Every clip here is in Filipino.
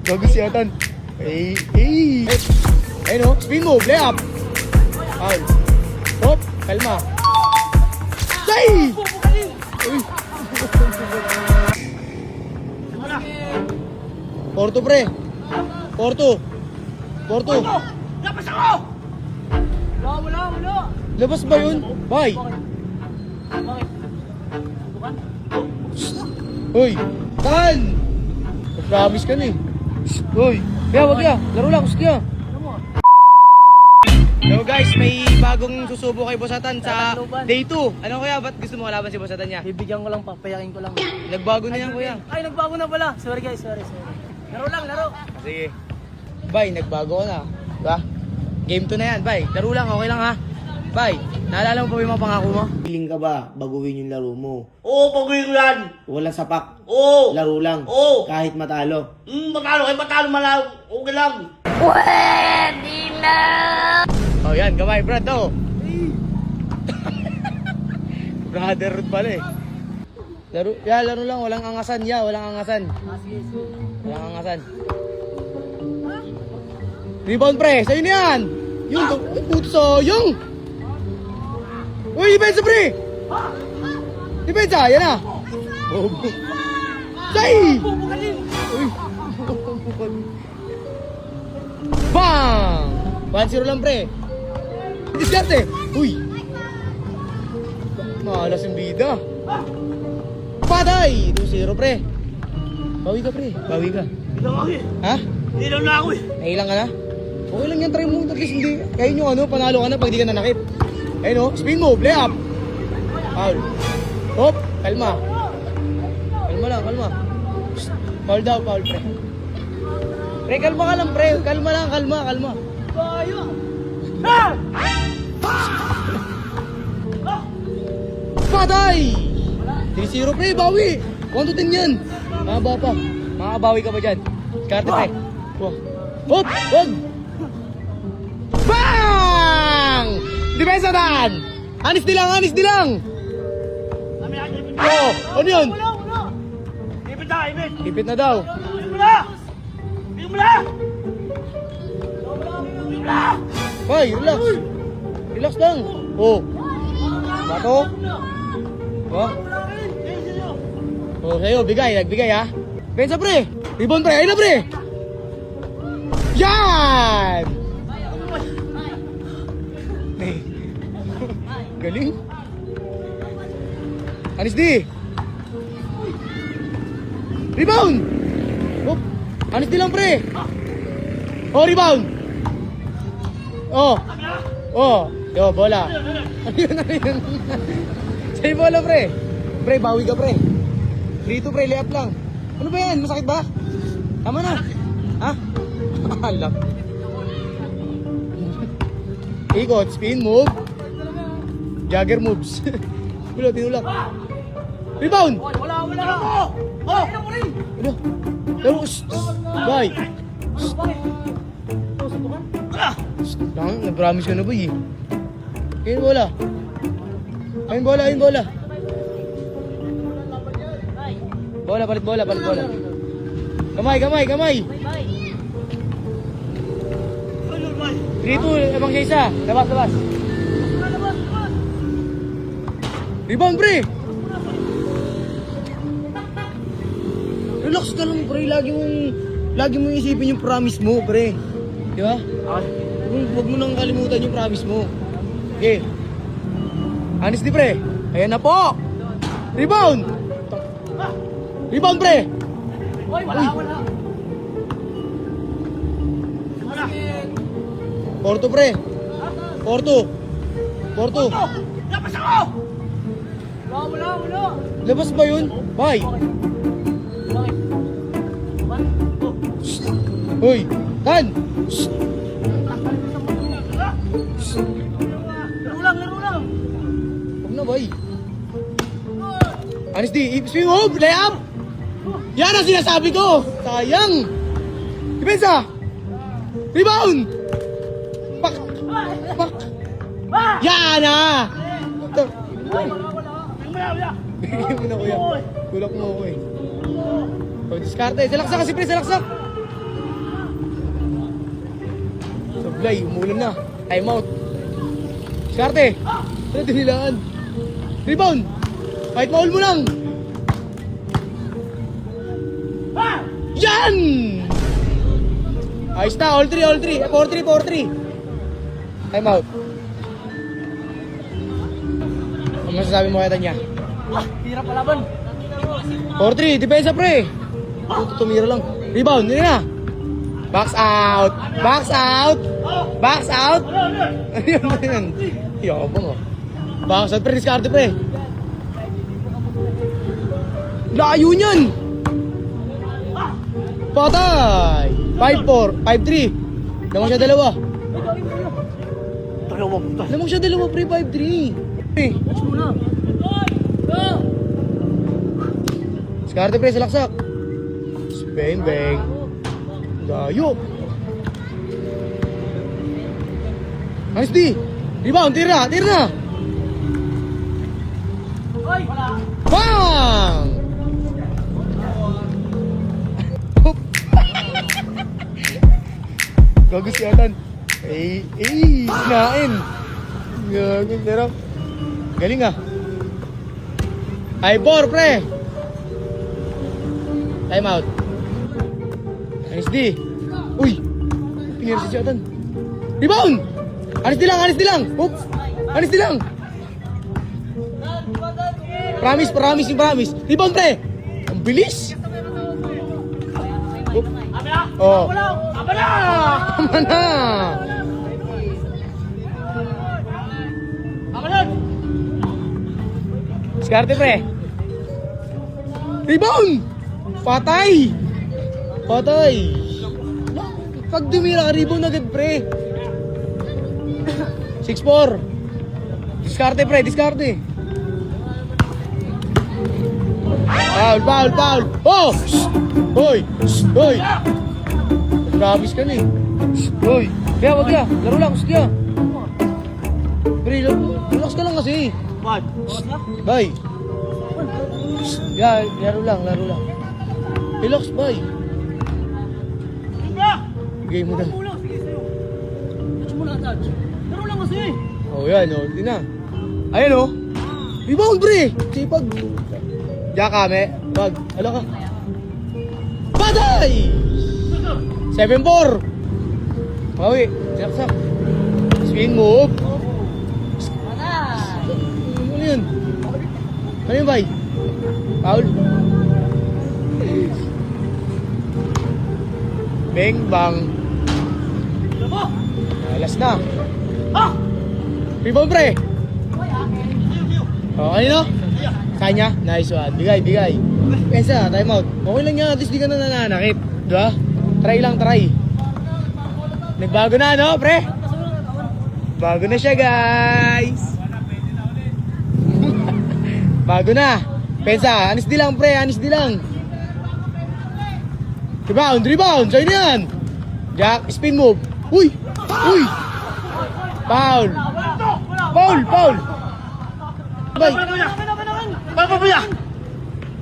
Gago si Atan. Ayun o, spin move, layup. Foul. Hop, kalma. Say! Uy. Porto pre. Porto. Labas ako! Wala. Labas ba yun? Bye. Hoy, Tan! Promise ka na eh. Hoy, kaya wag ya. Laro lang, gusto ya. Hello guys, may bagong susubo kay Bossatan sa day 2. Ano kaya? Ba't gusto mo kalaban si Bossatan niya? Bibigyan ko lang, papayakin ko lang. Nagbago na yan kuya. Ay, nagbago na pala. Sorry guys, sorry. Laro. Sige. Bye, nagbago na. Diba? Game 2 na yan, bye. Laro lang, okay lang ha. Bye. Naalala mo pa yung mga pangako mo? Feeling ka ba baguhin yung laro mo? Oo, baguhin ko yan. Walang sapak. Oo. Laro lang. Oo. Kahit matalo. Matalo malalo. Okay lang. Oh yan, gamay Brad daw. Brotherhood pala eh. Laro lang, walang angasan ya, walang angasan. Walang angasan. Rebound pre, sa'yo na yan. Yung, puto sayang. Uy, depensa pre. Depensa, yan na. Say! Uy. Bang! 1-0 lang pre. Diskarte. Uy. Malas yung bida. Patay! 2-0 pre. Bawi ka pre. Bawi ka. Ilang ako eh. Ha? Ilang na ako eh. Nailang ka na? Okay lang yan, try mo. At least hindi. Kaya yung ano, panalo ka na pag di ka nanakit. Ayun o, spin move, layup. Foul. Hop, kalma. Kalma lang, kalma. Shh. Foul daw, foul pre. Pre, kalma ka lang pre. Kalma lang, kalma. Bayo! Patay! 3-0 pre, bawi. 1-10 yan. Mahaba pa. Makakabawi ka ba dyan? Karte pre. Hop, hop. Bang! Depensa Dan! Anis di lang! Oh, ano yun? Wala. Ipit na, ipit. Ipit na daw. Bigyan mo na. Hoy, relax. Relax lang. Oh. Bato. Oh. Oh, sa'yo, nagbigay ha. Pensa pre. Rebound pre, ayun na pre. Yan! Galing. Anis di. Rebound. Oh. Anis di lang pre. Oh, rebound. Oh. Yo, bola. Ano yun? Sa'yo bola pre. Pre, bawi ka pre. 3-2 pre, layup lang. Ano ba yan? Masakit ba? Tama na. Ha? Alam. Ikot, spin move. Jagger moves. Tinulak. Rebound! Wala ako! Oh! Ano mo rin? Ano? Laro, bye. Nag-promise ka na ba eh? Ayun bola. Palit bola. Kamay. 3-2, abang siya isa. Labas. Rebound pre! Relax ka lang pre, lagi mong isipin yung promise mo pre. Di ba? Huwag mo nang kalimutan yung promise mo. Okay. Honestly pre, ayan na po! Rebound pre! Oy, wala. Porto pre! Porto! Labas ako! Wala. Labas ba yun? Bye! Hoy! Tan! Laro lang. Huwag na bye! Honestly, swing move! Layup! Yan ang sinasabi ko! Sayang! Depensa! Rebound! Pak! Yan ah! Bigyan mo na kuya. Kulak mo ako eh. Oh, diskarte. Salaksak kasi pre, salaksak! Sablay, umulan na. Time out. Skarte. Ano dinilaan? Rebound. Kahit maul mo lang. Yan! Ayos na, all 3. 4-3. Time out. Ano masasabi mo kaya niya? Hirap palaban. 4-3, depensa pre. Tumira lang. Rebound, yun na. Box out. Ayun. Yabang oh. Box out pre, discard pre. Layo niyan. Patay. 5-4, 5-3. Lamang siya dalawa. Lamang siya dalawa pre, 5-3. Pre. Watch muna. Discard pre sa laksak. Bang bang. Layo. Nice D. Rebound, tira na. Hoy! Wala. Bang! Gago si Alan. Sinain. Gago, pero galing ah. High 4, pre. Time out. Anis D. Uy! Pinira si Alan. Rebound! Anis D lang. Oops! Anis D lang. Promise. Rebound, pre. Ang bilis. Oh. Aba na! Tama na. Diskarte pre. Rebound! Patay! Pag dumira, rebound agad pre. 6-4. Diskarte pre, diskarte. Foul. Oh! Hoy! Promise ka na eh. Hoy! Kaya wag ya. Laro lang. Sige. Pre, relax ka lang kasi. Bad. Bye. Yeah, laro lang. Relax, bye. Game mo na. Sige sa'yo. Watch muna, touch. Laro lang kasi. Oh, yan. Oh, hindi na. Ayan oh. Rebound, pre. Sipag. Diyan kami. Wag. Hala ka. Patay! 7-4. Pawi. Saksak. Swing move. Ano yun? Ano yun, bay? Foul? Bang bang. Alas na. Rebound pre. Oh, kanino? Kanya? Nice one. Bigay. Pensa, time out. Okay lang yan. At least di ka na nananakit. Diba? Try. Nagbago na, no, pre? Bago na siya, guys. Bago na. Pensa, anis di lang, pre. Rebound. Sa'yo na yan. Jack, spin move. Uy. Foul. Bay. Papabuya!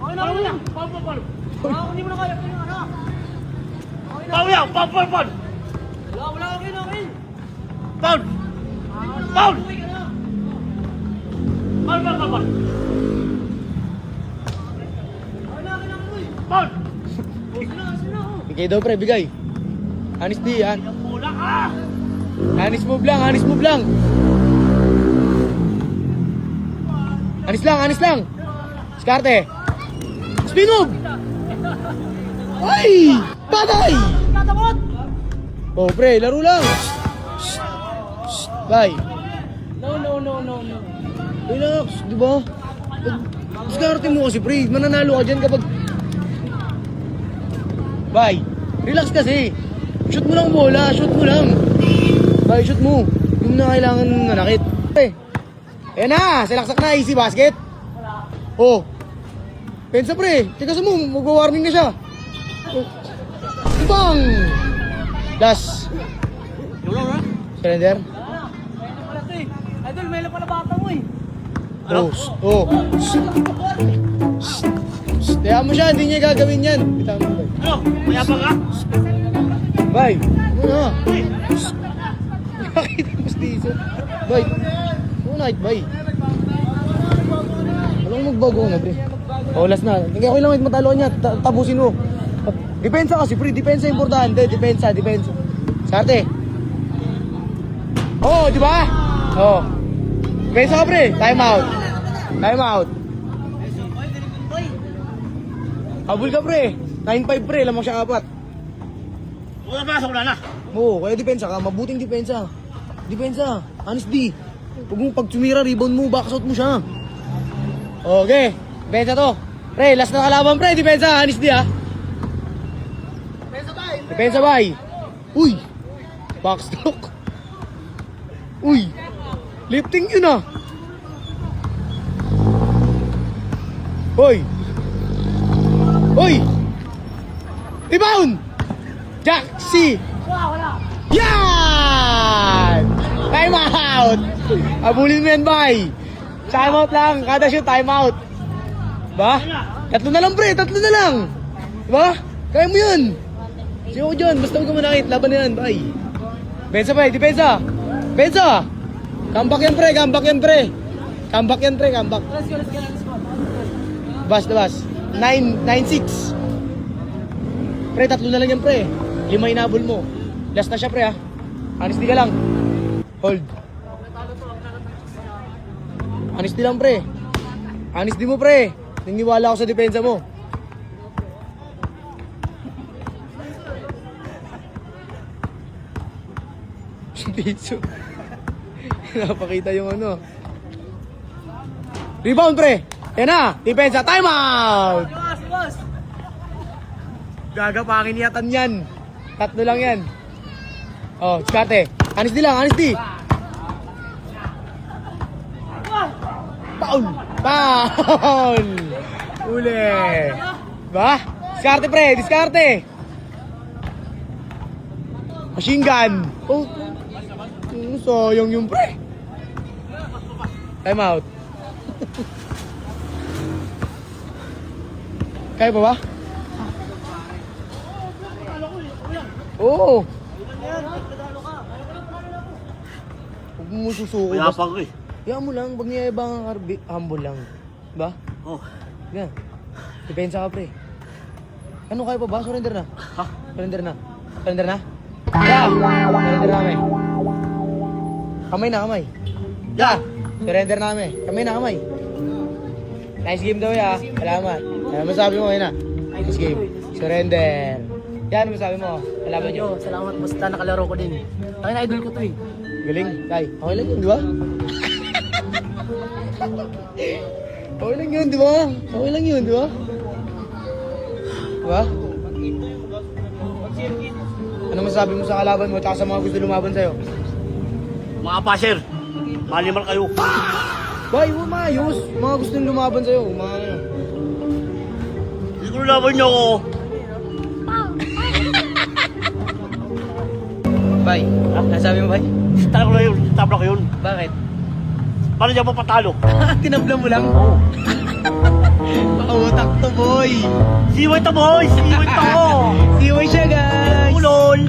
Okay na yan. Hindi mo na kaya. Pabuya! Paul! Wala, okay na. Paul! Paul! Bigay daw, pre. Bigay. Anis di, yan. Mula ka! Anis move lang. Anis lang. Diskarte. Spin move. Ay! Patay! Tatabot! Oh, pre, laro lang. Bye. No. Relax, di ba? Diskarte mo kasi, pre. Mananalo ka dyan kapag... Bye. Relax kasi. Shoot mo lang bola. Bye, shoot mo. Yung na kailangan nanakit. Ayan na, silaksak na, easy basket. Oh. Pensa pre, tigas mo, mag-warming na siya. Oh. Bang! Last. Surrender. Idol, may pala bata mo eh. Oh. Kaya mo siya, hindi niya gagawin yan. Bitaw mo. Ano? Mayabang ka? Bye. Ano na? Bakit ang mustiso? Bay. Unite, bay. Walang magbago na, pre. Oh, last na. Hindi ako lang matalo niya. Tapusin mo. Depensa kasi, pre. Depensa importante. Depensa. Sarte. Oh, di ba? Oh. Depensa ka, pre. Time out. Habol ka, pre. 9-5, pre. Lamang siya 4. Wala pasok na na. Oo, kaya depensa ka. Mabuting depensa. Honest D. Huwag mo pag sumira, rebound mo, backshot mo siya. Okay. Depensa to. Pre, last na kalaban, pre. Depensa, honest D, ha. Depensa, bay. Uy. Backstroke. Uy. Lifting yun, ah. Hoy. Rebound. Jaxi. Yan! Time out! Abulin mo yan, bay. Time out lang. Kada shoot, time out. Ba? Tatlo na lang, pre. Tatlo na lang. Ba? Kaya mo yun. Siyo ko dyan. Basta huwag ka manakit. Laban na yan, bay. Depensa, bay. Depensa. Comeback yan, pre. Comeback. Let's go. Bas. 9-6. Pre, tatlo na lang yan, pre. 5 inabol mo. Last na siya, pre, ha. Honesty ka lang. Hold. Honesty lang, pre. Honesty mo, pre. Niniwala ako sa depensa mo. Piso. Napakita yung ano. Rebound, pre. Yan na. Depensa. Time out. Boss. Gagapangin yatan yan. Tatlo lang yan. Oh, diskarte. Honesty lang, honesty. Foul. Uli. Ba? Diskarte, pre. Machine gun. Oh, sayang yung pre. Time out. Kaya pa ba? Oo. Huwag mo susuko. Kaya pa ko eh. Kaya mo lang, pag niyayabang ang arbi, humble lang. Ba? Oh. Yan. Depensa ka, pre. Ano, kaya pa ba? Surrender na. Ha? Surrender na. Yeah! Surrender na kami. Kamay na, kamay. Yeah! Surrender na kami. Kamay. Nice game daw, ya. Salamat. Ano masabi mo, na? Nice game. Surrender. Yan, ano masabi mo? Salamat nyo. Salamat, basta nakalaro ko din. Ang idol ko to eh. Galing. Tay, okay lang yun, di ba? Okay lang yun, di ba? Diba? Ano masabi mo sa kalaban mo at sa mga gusto lumaban sa'yo? Mga passer. Malimal kayo. Bay, umayos. Mga gusto lumaban sa'yo. Mga ano. Hindi ko laban niyo ako. Bay, ano sabi mo, Bay? Tabla ko yun. Bakit? Paano niya mapatalo? Tinabla mo lang? Pautak to, boy. Siway to boys! Siway to! Siway siya, guys. Ulol!